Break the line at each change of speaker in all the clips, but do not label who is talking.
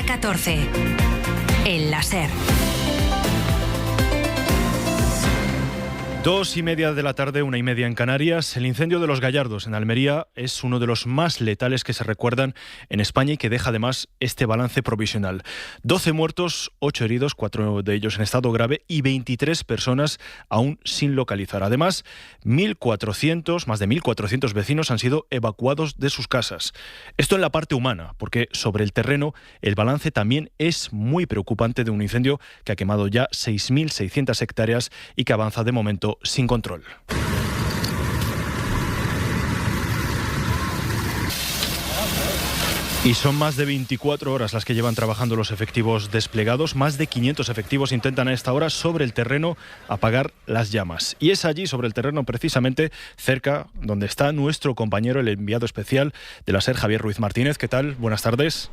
14. El láser.
2:30 de la tarde, 1:30 en Canarias. El incendio de Los Gallardos en Almería es uno de los más letales que se recuerdan en España y que deja además este balance provisional. 12 muertos, 8 heridos, 4 de ellos en estado grave y 23 personas aún sin localizar. Además, más de 1.400 vecinos han sido evacuados de sus casas. Esto en la parte humana, porque sobre el terreno el balance también es muy preocupante de un incendio que ha quemado ya 6.600 hectáreas y que avanza de momento sin control. Y son más de 24 horas las que llevan trabajando los efectivos desplegados. Más de 500 efectivos intentan a esta hora sobre el terreno apagar las llamas. Y es allí, sobre el terreno, precisamente cerca donde está nuestro compañero, el enviado especial de la SER, Javier Ruiz Martínez. ¿Qué tal? Buenas tardes.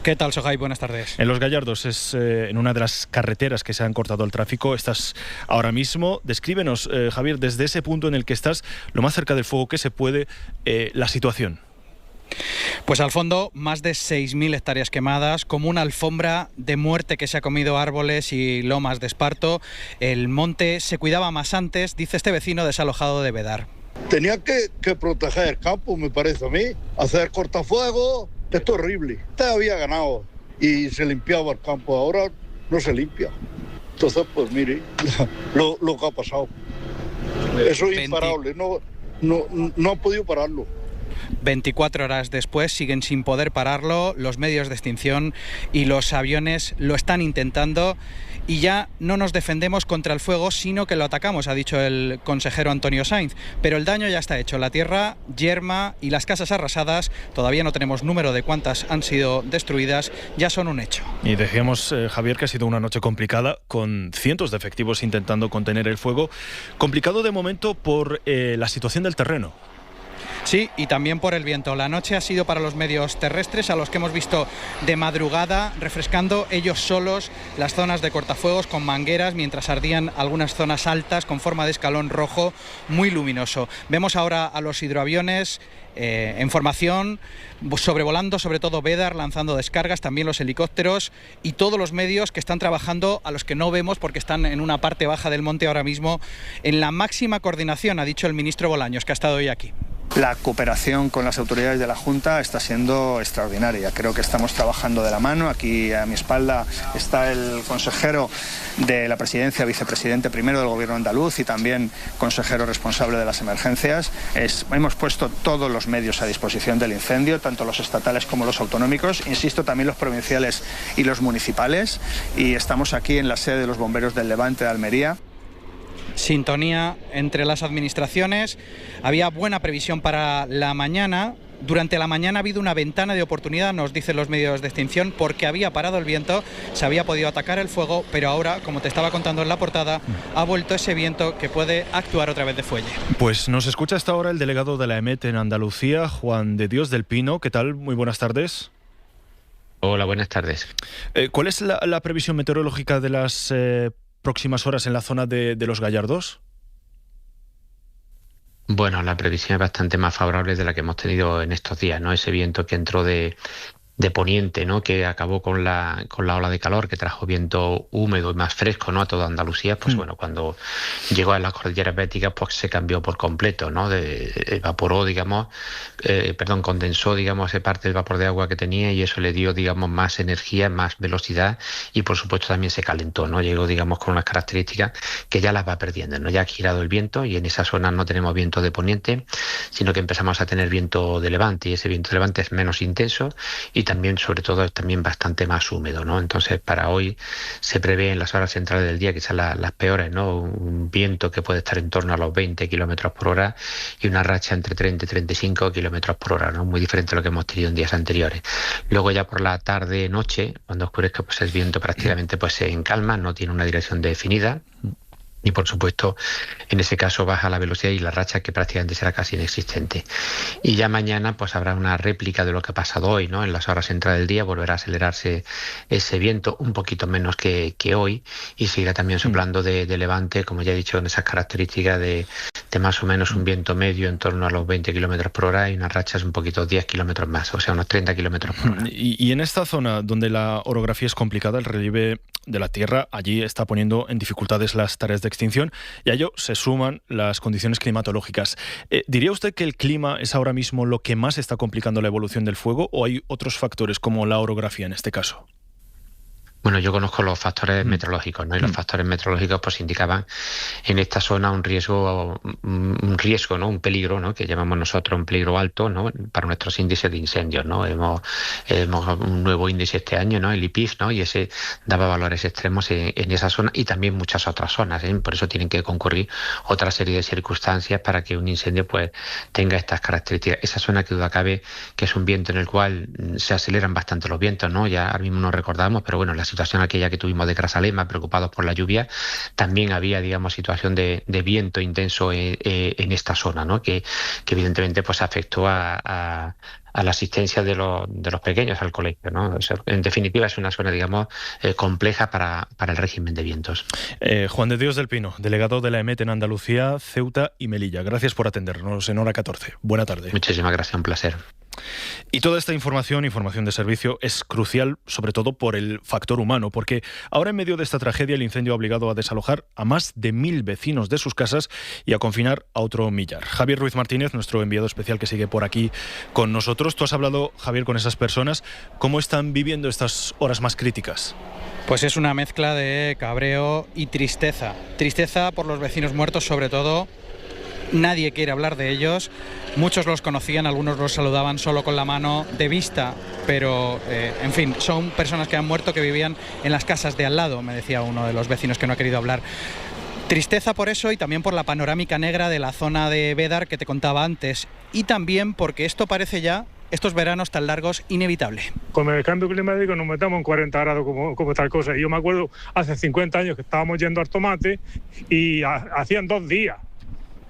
¿Qué tal, Sohai? Buenas tardes.
En Los Gallardos es en una de las carreteras que se han cortado el tráfico. Estás ahora mismo. Descríbenos, Javier, desde ese punto en el que estás, lo más cerca del fuego que se puede, la situación.
Pues al fondo, más de 6.000 hectáreas quemadas, como una alfombra de muerte que se ha comido árboles y lomas de esparto. El monte se cuidaba más antes, dice este vecino desalojado de Bedar.
Tenía que proteger el campo, me parece a mí. Hacer cortafuegos, esto es horrible. Usted había ganado y se limpiaba el campo, ahora no se limpia. Entonces, pues mire, lo que ha pasado. Eso es imparable, no han podido pararlo.
24 horas después siguen sin poder pararlo, los medios de extinción y los aviones lo están intentando y ya no nos defendemos contra el fuego, sino que lo atacamos, ha dicho el consejero Antonio Sainz. Pero el daño ya está hecho, la tierra yerma y las casas arrasadas, todavía no tenemos número de cuántas han sido destruidas, ya son un hecho.
Y decíamos, Javier, que ha sido una noche complicada, con cientos de efectivos intentando contener el fuego. Complicado de momento por la situación del terreno.
Sí, y también por el viento. La noche ha sido para los medios terrestres, a los que hemos visto de madrugada, refrescando ellos solos las zonas de cortafuegos con mangueras, mientras ardían algunas zonas altas con forma de escalón rojo muy luminoso. Vemos ahora a los hidroaviones en formación, sobrevolando sobre todo Bedar, lanzando descargas, también los helicópteros y todos los medios que están trabajando, a los que no vemos porque están en una parte baja del monte ahora mismo, en la máxima coordinación, ha dicho el ministro Bolaños, que ha estado hoy aquí.
La cooperación con las autoridades de la Junta está siendo extraordinaria. Creo que estamos trabajando de la mano. Aquí a mi espalda está el consejero de la presidencia, vicepresidente primero del Gobierno andaluz y también consejero responsable de las emergencias. Hemos puesto todos los medios a disposición del incendio, tanto los estatales como los autonómicos, insisto, también los provinciales y los municipales. Y estamos aquí en la sede de los bomberos del Levante de Almería.
Sintonía entre las administraciones. Había buena previsión para la mañana. Durante la mañana ha habido una ventana de oportunidad, nos dicen los medios de extinción, porque había parado el viento, se había podido atacar el fuego, pero ahora, como te estaba contando en la portada, ha vuelto ese viento que puede actuar otra vez de fuelle.
Pues nos escucha hasta ahora el delegado de la EMET en Andalucía, Juan de Dios del Pino. ¿Qué tal? Muy buenas tardes.
Hola, buenas tardes.
¿Cuál es la previsión meteorológica de las próximas horas en la zona de Los Gallardos?
Bueno, la previsión es bastante más favorable de la que hemos tenido en estos días, ¿no? Ese viento que entró de poniente, ¿no? Que acabó con la ola de calor, que trajo viento húmedo y más fresco, ¿no? A toda Andalucía. Pues bueno, cuando llegó a las cordilleras béticas, pues se cambió por completo, ¿no? Evaporó, digamos, condensó, digamos, parte del vapor de agua que tenía y eso le dio, digamos, más energía, más velocidad y por supuesto también se calentó, ¿no? Llegó, digamos, con unas características que ya las va perdiendo, ¿no? Ya ha girado el viento y en esa zona no tenemos viento de poniente, sino que empezamos a tener viento de levante y ese viento de levante es menos intenso y también, sobre todo, es también bastante más húmedo, ¿no? Entonces, para hoy se prevé en las horas centrales del día, quizás las peores, ¿no? Un viento que puede estar en torno a los 20 kilómetros por hora y una racha entre 30 y 35 kilómetros por hora, ¿no? Muy diferente a lo que hemos tenido en días anteriores. Luego ya por la tarde-noche, cuando oscurezca, pues el viento prácticamente pues se encalma, no tiene una dirección definida. Y por supuesto, en ese caso baja la velocidad y la racha que prácticamente será casi inexistente. Y ya mañana pues habrá una réplica de lo que ha pasado hoy, ¿no? En las horas centrales del día volverá a acelerarse ese viento un poquito menos que hoy y seguirá también soplando de levante, como ya he dicho, en esas características de de más o menos un viento medio en torno a los 20 kilómetros por hora y unas rachas un poquito 10 kilómetros más, o sea, unos 30 kilómetros por hora.
Y en esta zona donde la orografía es complicada, el relieve de la Tierra allí está poniendo en dificultades las tareas de extinción y a ello se suman las condiciones climatológicas. ¿Diría usted que el clima es ahora mismo lo que más está complicando la evolución del fuego o hay otros factores como la orografía en este caso?
Bueno, yo conozco los factores meteorológicos, ¿no? Y los factores meteorológicos pues indicaban en esta zona un riesgo, ¿no? Un peligro, ¿no? Que llamamos nosotros un peligro alto, ¿no? Para nuestros índices de incendios, ¿no? Hemos un nuevo índice este año, ¿no? El IPIF, ¿no? Y ese daba valores extremos en esa zona y también muchas otras zonas, ¿eh? Por eso tienen que concurrir otra serie de circunstancias para que un incendio pues tenga estas características. Esa zona, que duda cabe, que es un viento en el cual se aceleran bastante los vientos, ¿no? Ya ahora mismo no recordamos, pero bueno, la situación aquella que tuvimos de Grazalema, preocupados por la lluvia, también había, digamos, situación de viento intenso en esta zona, ¿no? Que evidentemente pues afectó a la asistencia de los pequeños al colegio, ¿no? O sea, en definitiva es una zona, digamos, compleja para el régimen de vientos.
Juan de Dios del Pino, delegado de la EMET en Andalucía, Ceuta y Melilla. Gracias por atendernos en Hora 14. Buena tarde.
Muchísimas gracias, un placer.
Y toda esta información de servicio, es crucial, sobre todo por el factor humano, porque ahora en medio de esta tragedia el incendio ha obligado a desalojar a más de 1.000 vecinos de sus casas y a confinar a otro millar. Javier Ruiz Martínez, nuestro enviado especial que sigue por aquí con nosotros. Tú has hablado, Javier, con esas personas. ¿Cómo están viviendo estas horas más críticas?
Pues es una mezcla de cabreo y tristeza. Tristeza por los vecinos muertos, sobre todo. Nadie quiere hablar de ellos. Muchos los conocían, algunos los saludaban solo con la mano de vista, pero en fin, son personas que han muerto, que vivían en las casas de al lado, me decía uno de los vecinos que no ha querido hablar. Tristeza por eso y también por la panorámica negra de la zona de Bédar que te contaba antes, y también porque esto parece ya, estos veranos tan largos, inevitable.
Con el cambio climático nos metemos en 40 grados como tal cosa. Y yo me acuerdo hace 50 años que estábamos yendo al tomate y hacían 2 días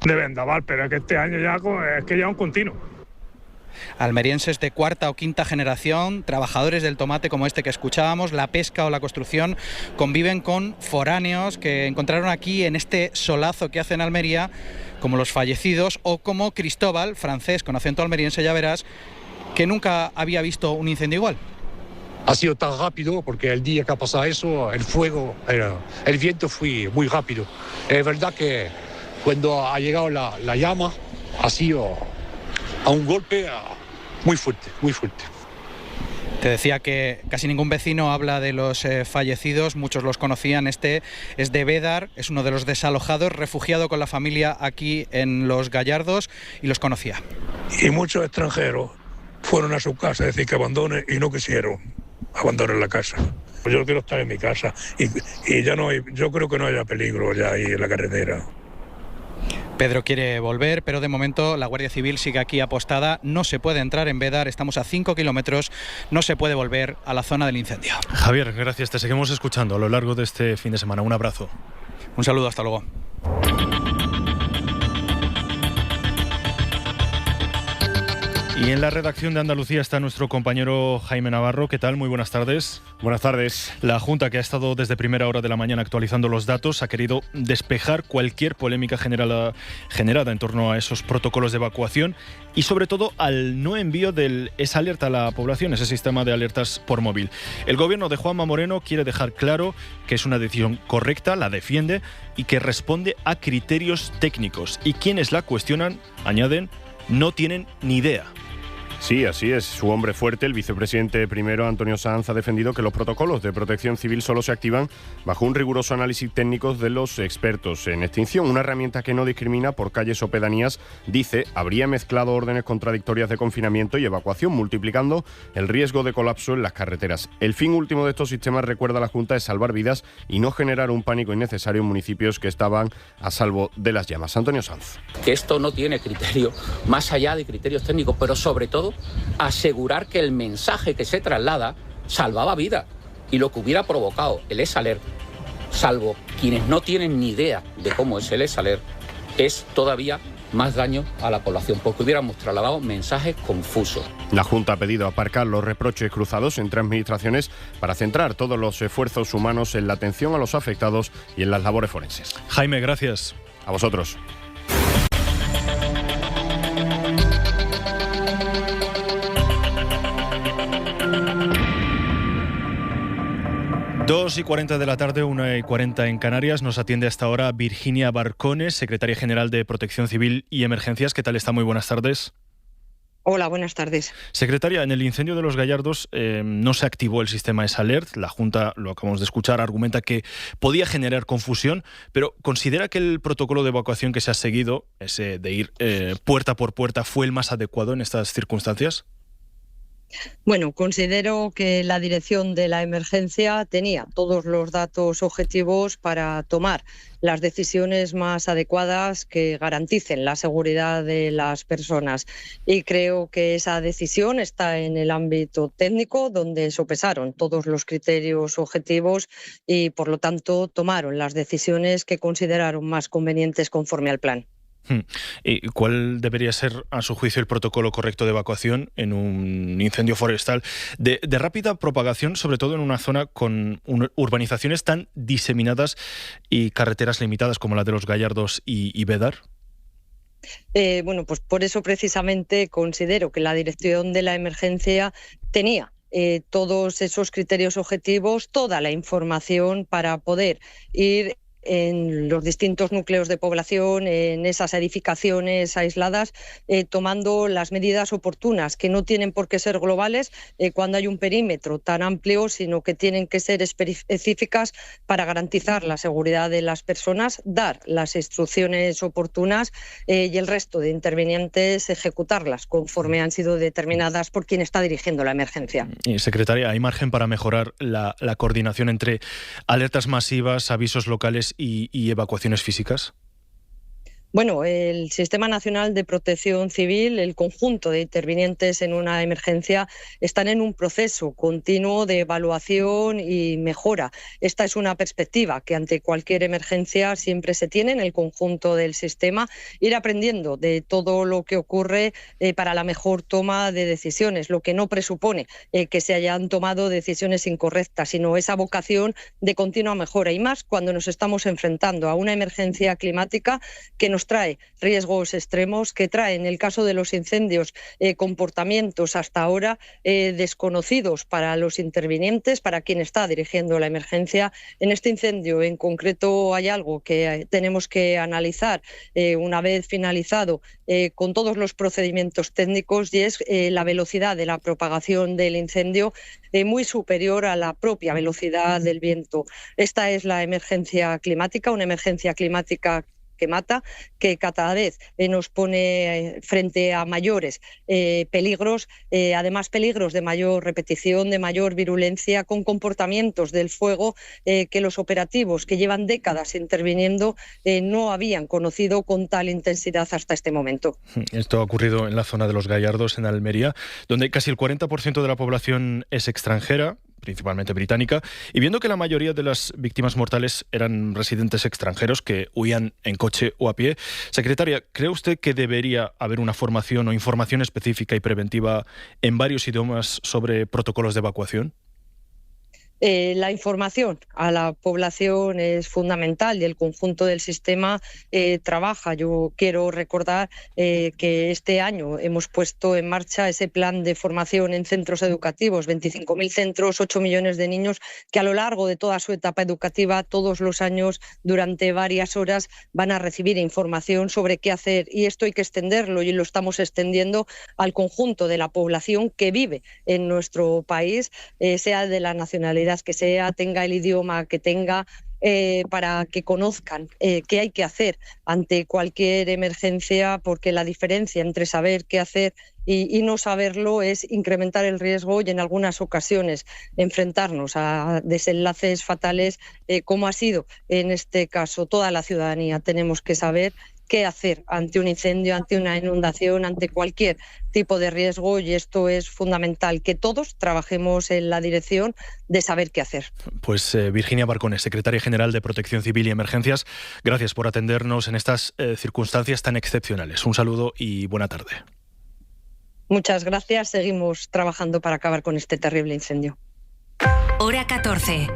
de vendaval, pero es que este año ya es que ya es un continuo.
Almerienses de cuarta o quinta generación, trabajadores del tomate como este que escuchábamos, la pesca o la construcción, conviven con foráneos que encontraron aquí en este solazo que hace en Almería, como los fallecidos o como Cristóbal, francés con acento almeriense, ya verás, que nunca había visto un incendio igual.
Ha sido tan rápido porque el día que ha pasado eso, el fuego, el viento fue muy rápido. Es verdad que cuando ha llegado la llama, ha sido a un golpe muy fuerte, muy fuerte.
Te decía que casi ningún vecino habla de los fallecidos, muchos los conocían. Este es de Bédar, es uno de los desalojados, refugiado con la familia aquí en Los Gallardos, y los conocía.
Y muchos extranjeros fueron a su casa a decir que abandonen y no quisieron abandonar la casa. Yo quiero estar en mi casa y ya no hay, yo creo que no haya peligro ya ahí en la carretera.
Pedro quiere volver, pero de momento la Guardia Civil sigue aquí apostada. No se puede entrar en Bédar, estamos a 5 kilómetros, no se puede volver a la zona del incendio.
Javier, gracias, te seguimos escuchando a lo largo de este fin de semana. Un abrazo.
Un saludo, hasta luego.
Y en la redacción de Andalucía está nuestro compañero Jaime Navarro. ¿Qué tal? Muy buenas tardes.
Buenas tardes.
La Junta, que ha estado desde primera hora de la mañana actualizando los datos, ha querido despejar cualquier polémica generada en torno a esos protocolos de evacuación y sobre todo al no envío del S-Alert a la población, ese sistema de alertas por móvil. El gobierno de Juanma Moreno quiere dejar claro que es una decisión correcta, la defiende y que responde a criterios técnicos. Y quienes la cuestionan, añaden, no tienen ni idea.
Sí, así es. Su hombre fuerte, el vicepresidente primero, Antonio Sanz, ha defendido que los protocolos de protección civil solo se activan bajo un riguroso análisis técnico de los expertos en extinción. Una herramienta que no discrimina por calles o pedanías, dice, habría mezclado órdenes contradictorias de confinamiento y evacuación, multiplicando el riesgo de colapso en las carreteras. El fin último de estos sistemas, recuerda la Junta, es salvar vidas y no generar un pánico innecesario en municipios que estaban a salvo de las llamas. Antonio Sanz.
Que esto no tiene criterio, más allá de criterios técnicos, pero sobre todo asegurar que el mensaje que se traslada salvaba vidas y lo que hubiera provocado el S-Alert, salvo quienes no tienen ni idea de cómo es el S-Alert, es todavía más daño a la población, porque hubiéramos trasladado mensajes confusos.
La Junta ha pedido aparcar los reproches cruzados entre administraciones para centrar todos los esfuerzos humanos en la atención a los afectados y en las labores forenses.
Jaime, gracias.
A vosotros.
2:40 de la tarde, 1:40 en Canarias. Nos atiende hasta ahora Virginia Barcones, secretaria general de Protección Civil y Emergencias. ¿Qué tal está? Muy buenas tardes.
Hola, buenas tardes.
Secretaria, en el incendio de Los Gallardos no se activó el sistema S-Alert. La Junta, lo acabamos de escuchar, argumenta que podía generar confusión, pero ¿considera que el protocolo de evacuación que se ha seguido, ese de ir puerta por puerta, fue el más adecuado en estas circunstancias?
Bueno, considero que la dirección de la emergencia tenía todos los datos objetivos para tomar las decisiones más adecuadas que garanticen la seguridad de las personas. Y creo que esa decisión está en el ámbito técnico, donde sopesaron todos los criterios objetivos y, por lo tanto, tomaron las decisiones que consideraron más convenientes conforme al plan.
¿Y cuál debería ser, a su juicio, el protocolo correcto de evacuación en un incendio forestal de rápida propagación, sobre todo en una zona con urbanizaciones tan diseminadas y carreteras limitadas como la de Los Gallardos y Bédar?
Bueno, pues por eso precisamente considero que la dirección de la emergencia tenía todos esos criterios objetivos, toda la información para poder ir en los distintos núcleos de población, en esas edificaciones aisladas, tomando las medidas oportunas, que no tienen por qué ser globales cuando hay un perímetro tan amplio, sino que tienen que ser específicas para garantizar la seguridad de las personas, dar las instrucciones oportunas y el resto de intervinientes ejecutarlas conforme han sido determinadas por quien está dirigiendo la emergencia.
Y, secretaria, ¿hay margen para mejorar la coordinación entre alertas masivas, avisos locales y evacuaciones físicas?
Bueno, el Sistema Nacional de Protección Civil, el conjunto de intervinientes en una emergencia, están en un proceso continuo de evaluación y mejora. Esta es una perspectiva que ante cualquier emergencia siempre se tiene en el conjunto del sistema, ir aprendiendo de todo lo que ocurre para la mejor toma de decisiones, lo que no presupone que se hayan tomado decisiones incorrectas, sino esa vocación de continua mejora, y más cuando nos estamos enfrentando a una emergencia climática que nos trae riesgos extremos, que trae, en el caso de los incendios, comportamientos hasta ahora desconocidos para los intervinientes, para quien está dirigiendo la emergencia. En este incendio en concreto hay algo que tenemos que analizar una vez finalizado con todos los procedimientos técnicos, y es la velocidad de la propagación del incendio, muy superior a la propia velocidad del viento. Esta es la emergencia climática, una emergencia climática que mata, que cada vez nos pone frente a mayores peligros, además peligros de mayor repetición, de mayor virulencia, con comportamientos del fuego que los operativos que llevan décadas interviniendo no habían conocido con tal intensidad hasta este momento.
Esto ha ocurrido en la zona de Los Gallardos, en Almería, donde casi el 40% de la población es extranjera, principalmente británica, y viendo que la mayoría de las víctimas mortales eran residentes extranjeros que huían en coche o a pie. Secretaria, ¿cree usted que debería haber una formación o información específica y preventiva en varios idiomas sobre protocolos de evacuación?
La información a la población es fundamental y el conjunto del sistema trabaja. Yo quiero recordar que este año hemos puesto en marcha ese plan de formación en centros educativos, 25.000 centros, 8 millones de niños que a lo largo de toda su etapa educativa, todos los años, durante varias horas, van a recibir información sobre qué hacer, y esto hay que extenderlo, y lo estamos extendiendo al conjunto de la población que vive en nuestro país, sea de la nacionalidad que sea, tenga el idioma que tenga, para que conozcan qué hay que hacer ante cualquier emergencia, porque la diferencia entre saber qué hacer y no saberlo es incrementar el riesgo y en algunas ocasiones enfrentarnos a desenlaces fatales, como ha sido en este caso. Toda la ciudadanía tenemos que saber qué hacer ante un incendio, ante una inundación, ante cualquier tipo de riesgo, y esto es fundamental, que todos trabajemos en la dirección de saber qué hacer.
Pues Virginia Barcones, secretaria general de Protección Civil y Emergencias, gracias por atendernos en estas circunstancias tan excepcionales. Un saludo y buena tarde.
Muchas gracias. Seguimos trabajando para acabar con este terrible incendio.
Hora 14.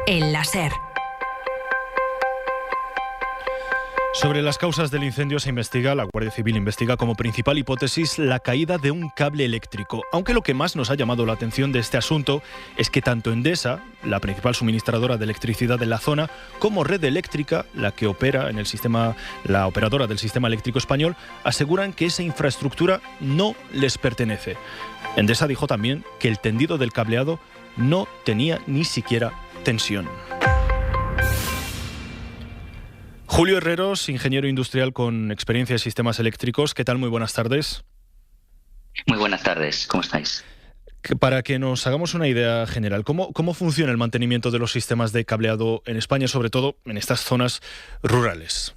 El láser.
Sobre las causas del incendio se investiga, la Guardia Civil investiga como principal hipótesis la caída de un cable eléctrico. Aunque lo que más nos ha llamado la atención de este asunto es que tanto Endesa, la principal suministradora de electricidad de la zona, como Red Eléctrica, la que opera en el sistema, la operadora del sistema eléctrico español, aseguran que esa infraestructura no les pertenece. Endesa dijo también que el tendido del cableado no tenía ni siquiera tensión. Julio Herreros, ingeniero industrial con experiencia en sistemas eléctricos. ¿Qué tal? Muy buenas tardes.
Muy buenas tardes. ¿Cómo estáis?
Para que nos hagamos una idea general, ¿cómo funciona el mantenimiento de los sistemas de cableado en España, sobre todo en estas zonas rurales?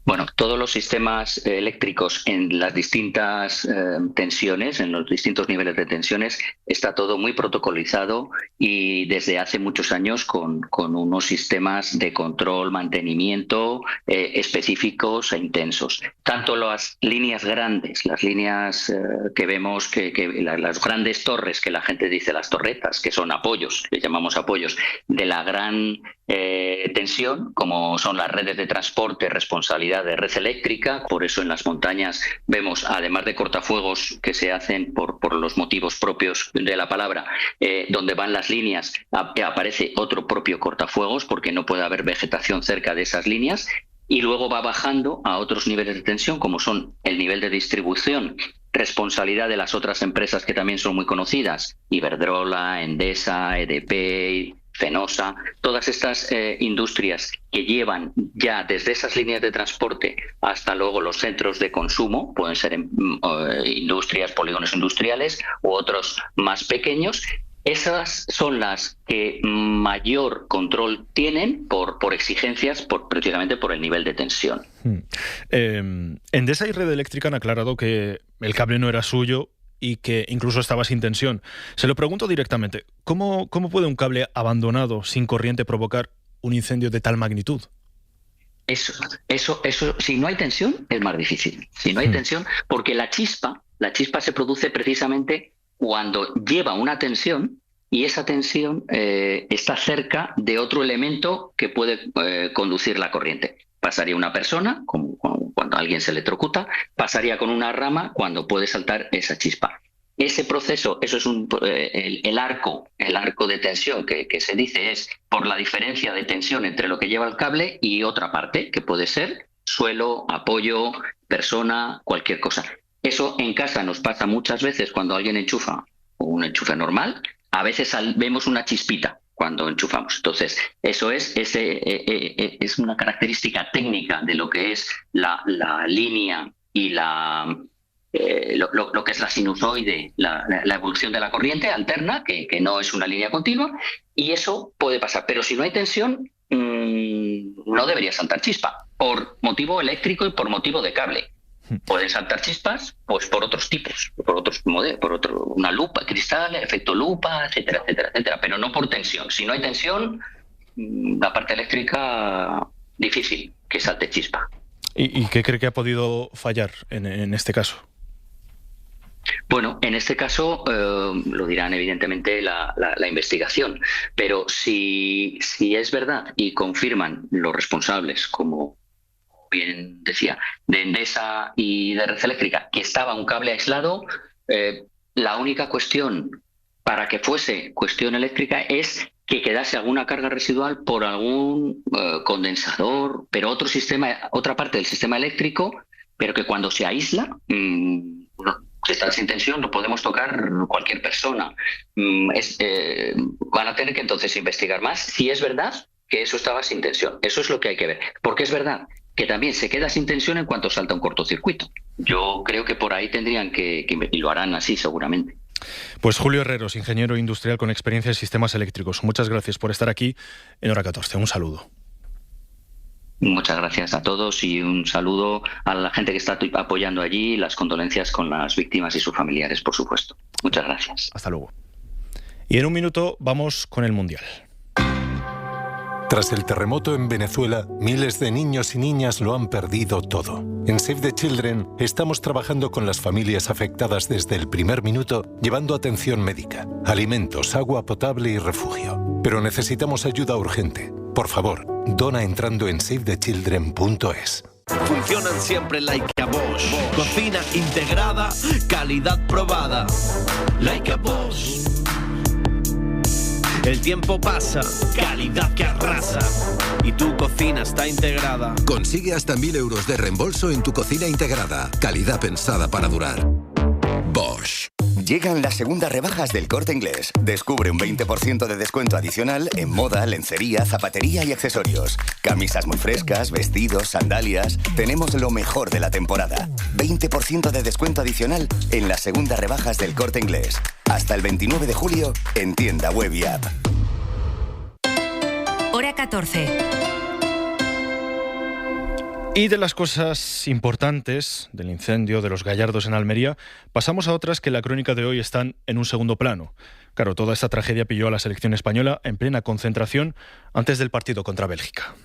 Bueno, todos los sistemas eléctricos en las distintas tensiones, en los distintos niveles de tensiones, está todo muy protocolizado y desde hace muchos años con unos sistemas de control, mantenimiento específicos e intensos. Tanto las líneas grandes, las líneas que vemos, las grandes torres, que la gente dice las torretas, que son apoyos, que llamamos apoyos, de la gran tensión, como son las redes de transporte, responsabilidad de Red Eléctrica. Por eso en las montañas vemos, además de cortafuegos que se hacen por los motivos propios de la palabra, donde van las líneas, aparece otro propio cortafuegos porque no puede haber vegetación cerca de esas líneas, y luego va bajando a otros niveles de tensión, como son el nivel de distribución, responsabilidad de las otras empresas que también son muy conocidas, Iberdrola, Endesa, EDP, Fenosa, todas estas industrias que llevan ya desde esas líneas de transporte hasta luego los centros de consumo, pueden ser industrias, polígonos industriales u otros más pequeños. Esas son las que mayor control tienen por exigencias, precisamente por el nivel de tensión.
Endesa y Red Eléctrica han aclarado que el cable no era suyo y que incluso estaba sin tensión. Se lo pregunto directamente, ¿cómo puede un cable abandonado sin corriente provocar un incendio de tal magnitud?
Eso, si no hay tensión, es más difícil. Si no hay tensión, porque la chispa se produce precisamente cuando lleva una tensión y esa tensión está cerca de otro elemento que puede conducir la corriente. Pasaría una persona, como cuando alguien se electrocuta, pasaría con una rama cuando puede saltar esa chispa. Ese proceso, eso es el arco de tensión que se dice es por la diferencia de tensión entre lo que lleva el cable y otra parte, que puede ser suelo, apoyo, persona, cualquier cosa. Eso en casa nos pasa muchas veces cuando alguien enchufa un enchufe normal, a veces vemos una chispita cuando enchufamos. Entonces, eso es una característica técnica de lo que es la línea y lo que es la sinusoide, la evolución de la corriente alterna, que no es una línea continua, y eso puede pasar. Pero si no hay tensión, no debería saltar chispa, por motivo eléctrico y por motivo de cable. Pueden saltar chispas pues por otros tipos, por otros modelos, una lupa, cristal, efecto lupa, etcétera, etcétera, etcétera, pero no por tensión. Si no hay tensión, la parte eléctrica, difícil que salte chispa.
¿Y qué cree que ha podido fallar en este caso?
Bueno, en este caso lo dirán evidentemente la investigación, pero si es verdad y confirman los responsables, como bien decía, de Endesa y de Red Eléctrica, que estaba un cable aislado, la única cuestión para que fuese cuestión eléctrica es que quedase alguna carga residual por algún condensador, pero otra parte del sistema eléctrico, pero que cuando se aísla, si está sin tensión, lo podemos tocar cualquier persona. Van a tener que entonces investigar más si es verdad que eso estaba sin tensión. Eso es lo que hay que ver. Porque es verdad que también se queda sin tensión en cuanto salta un cortocircuito. Yo creo que por ahí tendrían que y lo harán así seguramente.
Pues Julio Herreros, ingeniero industrial con experiencia en sistemas eléctricos. Muchas gracias por estar aquí en Hora 14. Un saludo.
Muchas gracias a todos y un saludo a la gente que está apoyando allí, las condolencias con las víctimas y sus familiares, por supuesto. Muchas gracias.
Hasta luego. Y en un minuto vamos con el Mundial.
Tras el terremoto en Venezuela, miles de niños y niñas lo han perdido todo. En Save the Children estamos trabajando con las familias afectadas desde el primer minuto, llevando atención médica, alimentos, agua potable y refugio. Pero necesitamos ayuda urgente. Por favor, Dona entrando en SaveTheChildren.es.
Funcionan siempre like a Bosch. Cocina integrada, calidad probada. Like a Bosch. El tiempo pasa, calidad que arrasa. Y tu cocina está integrada.
Consigue hasta 1.000 euros de reembolso en tu cocina integrada. Calidad pensada para durar. Bosch.
Llegan las segundas rebajas del Corte Inglés. Descubre un 20% de descuento adicional en moda, lencería, zapatería y accesorios. Camisas muy frescas, vestidos, sandalias. Tenemos lo mejor de la temporada. 20% de descuento adicional en las segundas rebajas del Corte Inglés. Hasta el 29 de julio en tienda web y app.
Hora 14.
Y de las cosas importantes del incendio de los Gallardos en Almería, pasamos a otras que en la crónica de hoy están en un segundo plano. Claro, toda esta tragedia pilló a la selección española en plena concentración antes del partido contra Bélgica.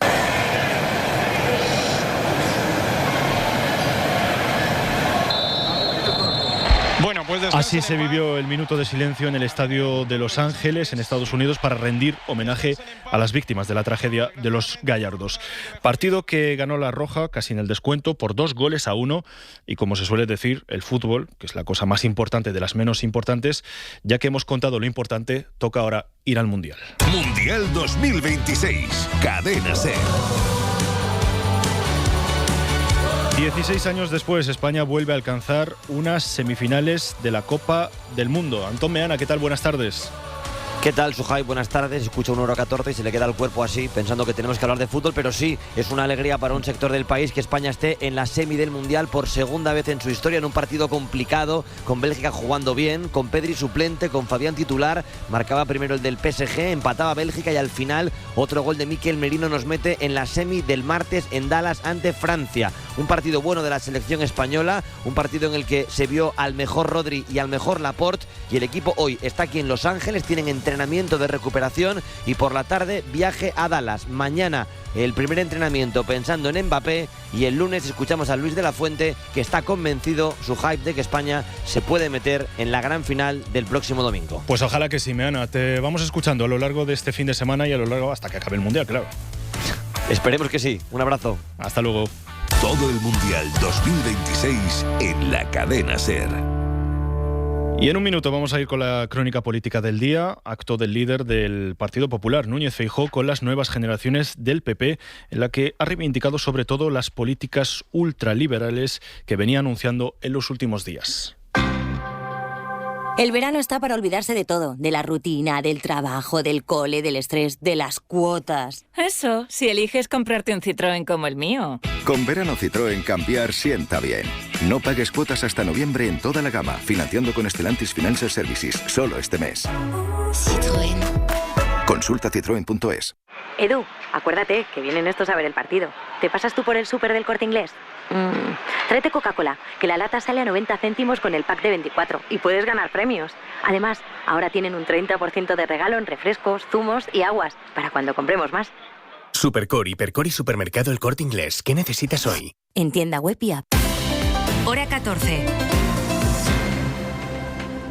Bueno, pues
así se vivió el minuto de silencio en el estadio de Los Ángeles, en Estados Unidos, para rendir homenaje a las víctimas de la tragedia de los Gallardos. Partido que ganó la Roja casi en el descuento por 2-1, y como se suele decir, el fútbol, que es la cosa más importante de las menos importantes, ya que hemos contado lo importante, toca ahora ir al Mundial.
Mundial 2026, Cadena SER.
16 años después, España vuelve a alcanzar unas semifinales de la Copa del Mundo. Antón Meana, ¿qué tal? Buenas tardes.
¿Qué tal, Sujay? Buenas tardes. Escucha 1:14 y se le queda el cuerpo así, pensando que tenemos que hablar de fútbol, pero sí, es una alegría para un sector del país que España esté en la semi del Mundial por segunda vez en su historia, en un partido complicado, con Bélgica jugando bien, con Pedri suplente, con Fabián titular. Marcaba primero el del PSG, empataba Bélgica y al final otro gol de Mikel Merino nos mete en la semi del martes en Dallas ante Francia. Un partido bueno de la selección española, un partido en el que se vio al mejor Rodri y al mejor Laporte, y el equipo hoy está aquí en Los Ángeles, tienen entrenamiento de recuperación y por la tarde viaje a Dallas. Mañana el primer entrenamiento pensando en Mbappé, y el lunes escuchamos a Luis de la Fuente, que está convencido, su hype, de que España se puede meter en la gran final del próximo domingo.
Pues ojalá que sí, Meana. Te vamos escuchando a lo largo de este fin de semana y a lo largo hasta que acabe el Mundial, claro.
Esperemos que sí. Un abrazo.
Hasta luego.
Todo el Mundial 2026 en la Cadena SER.
Y en un minuto vamos a ir con la crónica política del día, acto del líder del Partido Popular, Núñez Feijóo, con las nuevas generaciones del PP, en la que ha reivindicado sobre todo las políticas ultraliberales que venía anunciando en los últimos días.
El verano está para olvidarse de todo, de la rutina, del trabajo, del cole, del estrés, de las cuotas.
Eso, si eliges comprarte un Citroën como el mío.
Con verano Citroën cambiar sienta bien. No pagues cuotas hasta noviembre en toda la gama, financiando con Stellantis Financial Services, solo este mes.
Citroën.
Consulta citroen.es.
Edu, acuérdate que vienen estos a ver el partido. ¿Te pasas tú por el súper del Corte Inglés? Tráete Coca-Cola, que la lata sale a 90 céntimos con el pack de 24 y puedes ganar premios. Además, ahora tienen un 30% de regalo en refrescos, zumos y aguas, para cuando compremos más.
Supercor, Hipercor y Supermercado El Corte Inglés. ¿Qué necesitas hoy?
En tienda web y app.
Hora 14.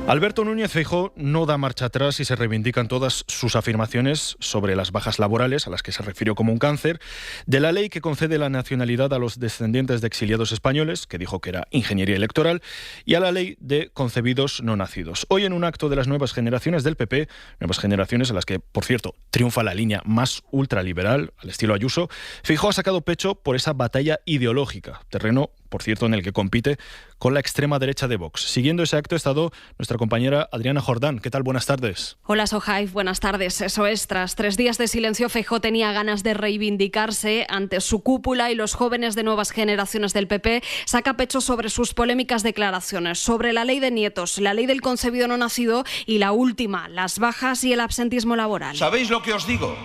Alberto Núñez Feijóo no da marcha atrás y se reivindican todas sus afirmaciones sobre las bajas laborales, a las que se refirió como un cáncer, de la ley que concede la nacionalidad a los descendientes de exiliados españoles, que dijo que era ingeniería electoral, y a la ley de concebidos no nacidos. Hoy, en un acto de las nuevas generaciones del PP, nuevas generaciones a las que, por cierto, triunfa la línea más ultraliberal, al estilo Ayuso, Feijóo ha sacado pecho por esa batalla ideológica, terreno, por cierto, en el que compite con la extrema derecha de Vox. Siguiendo ese acto ha estado nuestra compañera Adriana Jordán. ¿Qué tal? Buenas tardes.
Hola, Sohaib. Buenas tardes. Eso es, tras 3 días de silencio, Feijóo tenía ganas de reivindicarse ante su cúpula y los jóvenes de nuevas generaciones del PP. Saca pecho sobre sus polémicas declaraciones, sobre la ley de nietos, la ley del concebido no nacido y la última, las bajas y el absentismo laboral.
¿Sabéis lo que os digo?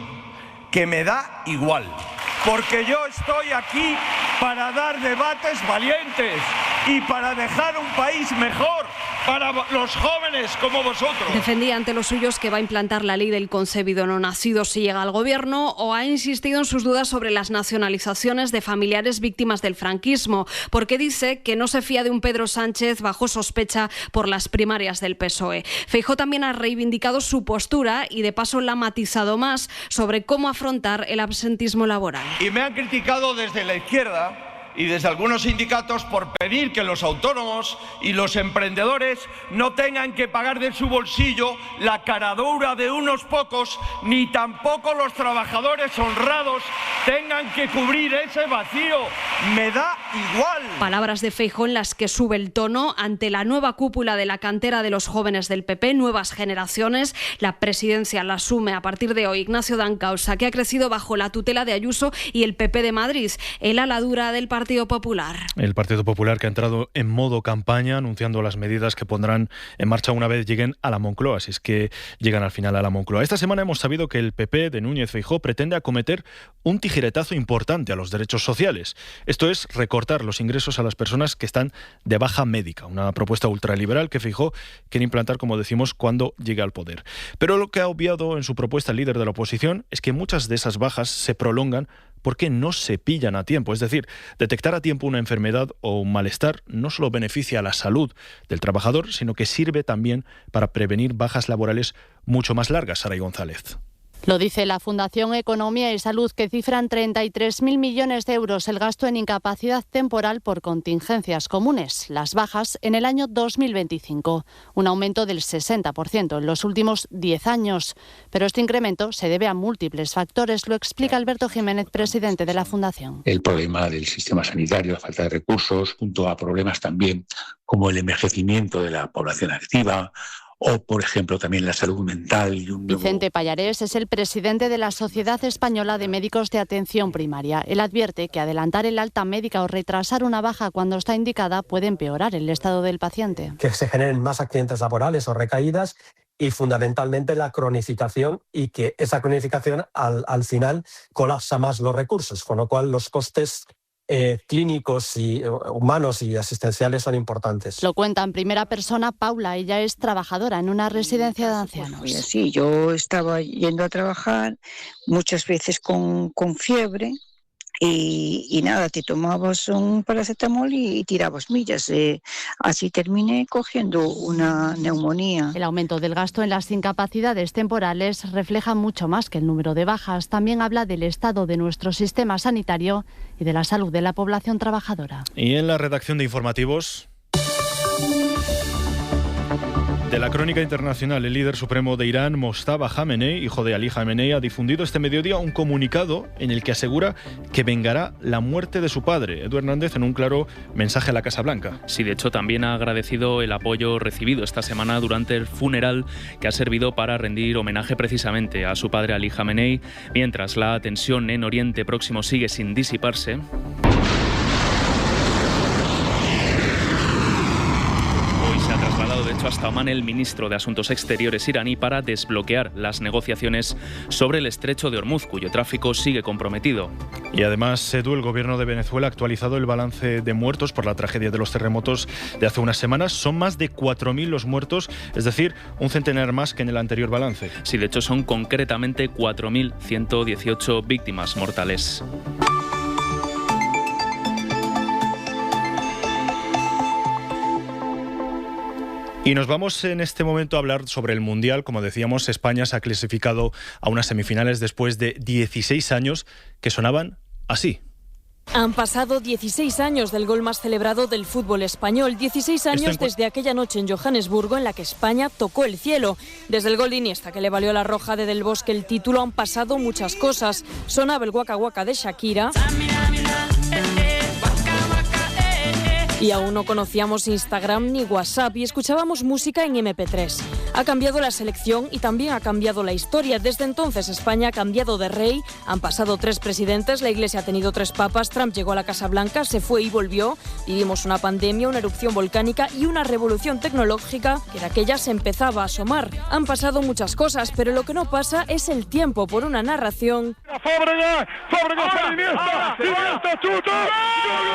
Que me da igual. Porque yo estoy aquí para dar debates valientes y para dejar un país mejor para los jóvenes como vosotros.
Defendía ante los suyos que va a implantar la ley del concebido no nacido si llega al gobierno, o ha insistido en sus dudas sobre las nacionalizaciones de familiares víctimas del franquismo, porque dice que no se fía de un Pedro Sánchez bajo sospecha por las primarias del PSOE. Feijóo también ha reivindicado su postura y de paso la ha matizado más sobre cómo afrontar el absentismo laboral.
Y me han criticado desde la izquierda y desde algunos sindicatos por pedir que los autónomos y los emprendedores no tengan que pagar de su bolsillo la caradura de unos pocos, ni tampoco los trabajadores honrados tengan que cubrir ese vacío. Me da igual.
Palabras de Feijóo en las que sube el tono ante la nueva cúpula de la cantera de los jóvenes del PP, Nuevas Generaciones. La presidencia la asume a partir de hoy Ignacio Dancausa, que ha crecido bajo la tutela de Ayuso y el PP de Madrid, el ala dura del Partido Popular.
El Partido Popular, que ha entrado en modo campaña anunciando las medidas que pondrán en marcha una vez lleguen a la Moncloa, si es que llegan al final a la Moncloa. Esta semana hemos sabido que el PP de Núñez Feijóo pretende acometer un tijeretazo importante a los derechos sociales. Esto es recortar los ingresos a las personas que están de baja médica, una propuesta ultraliberal que Feijóo quiere implantar, como decimos, cuando llegue al poder. Pero lo que ha obviado en su propuesta el líder de la oposición es que muchas de esas bajas se prolongan porque no se pillan a tiempo. Es decir, detectar a tiempo una enfermedad o un malestar no solo beneficia a la salud del trabajador, sino que sirve también para prevenir bajas laborales mucho más largas. Saray González.
Lo dice la Fundación Economía y Salud, que cifran 33.000 millones de euros el gasto en incapacidad temporal por contingencias comunes, las bajas, en el año 2025, un aumento del 60% en los últimos 10 años. Pero este incremento se debe a múltiples factores, lo explica Alberto Jiménez, presidente de la Fundación.
El problema del sistema sanitario, la falta de recursos, junto a problemas también como el envejecimiento de la población activa, o, por ejemplo, también la salud mental.
Vicente Pallarés es el presidente de la Sociedad Española de Médicos de Atención Primaria. Él advierte que adelantar el alta médica o retrasar una baja cuando está indicada puede empeorar el estado del paciente.
Que se generen más accidentes laborales o recaídas y fundamentalmente la cronificación, y que esa cronificación al final colapsa más los recursos, con lo cual los costes clínicos y humanos y asistenciales son importantes.
Lo cuenta en primera persona Paula. Ella es trabajadora en una residencia de ancianos.
Pues sí, yo estaba yendo a trabajar muchas veces con fiebre y nada, te tomabas un paracetamol y tirabas millas. Así terminé cogiendo una neumonía.
El aumento del gasto en las incapacidades temporales refleja mucho más que el número de bajas. También habla del estado de nuestro sistema sanitario y de la salud de la población trabajadora.
Y en la redacción de informativos de la Crónica Internacional, el líder supremo de Irán, Mojtaba Khamenei, hijo de Ali Khamenei, ha difundido este mediodía un comunicado en el que asegura que vengará la muerte de su padre. Edu Hernández, en un claro mensaje a la Casa Blanca.
Sí, de hecho también ha agradecido el apoyo recibido esta semana durante el funeral, que ha servido para rendir homenaje precisamente a su padre Ali Khamenei, mientras la tensión en Oriente Próximo sigue sin disiparse. De hecho, hasta Oman, el ministro de Asuntos Exteriores iraní para desbloquear las negociaciones sobre el estrecho de Hormuz, cuyo tráfico sigue comprometido.
Y además, Edu, el gobierno de Venezuela ha actualizado el balance de muertos por la tragedia de los terremotos de hace unas semanas. Son más de 4.000 los muertos, es decir, un centenar más que en el anterior balance.
Sí, de hecho son concretamente 4.118 víctimas mortales.
Y nos vamos en este momento a hablar sobre el Mundial. Como decíamos, España se ha clasificado a unas semifinales después de 16 años que sonaban así.
Han pasado 16 años del gol más celebrado del fútbol español, 16 años desde aquella noche en Johannesburgo en la que España tocó el cielo. Desde el gol de Iniesta, que le valió a la Roja de Del Bosque el título, han pasado muchas cosas. Sonaba el Waka Waka de Shakira. Y aún no conocíamos Instagram ni WhatsApp y escuchábamos música en MP3. Ha cambiado la selección y también ha cambiado la historia. Desde entonces España ha cambiado de rey, han pasado 3 presidentes, la Iglesia ha tenido 3 papas, Trump llegó a la Casa Blanca, se fue y volvió, vivimos una pandemia, una erupción volcánica y una revolución tecnológica que de aquella se empezaba a asomar. Han pasado muchas cosas, pero lo que no pasa es el tiempo por una narración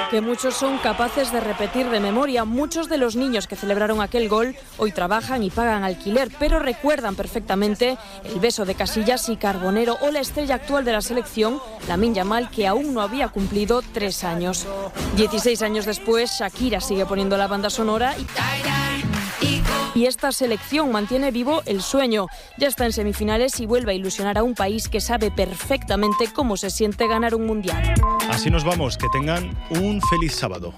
que muchos son capaces de repetir de memoria. Muchos de los niños que celebraron aquel gol hoy trabajan y pagan alquiler, pero recuerdan perfectamente el beso de Casillas y Carbonero o la estrella actual de la selección, Lamine Yamal, que aún no había cumplido 3 años. 16 años después, Shakira sigue poniendo la banda sonora y esta selección mantiene vivo el sueño. Ya está en semifinales y vuelve a ilusionar a un país que sabe perfectamente cómo se siente ganar un mundial.
Así nos vamos, que tengan un feliz sábado.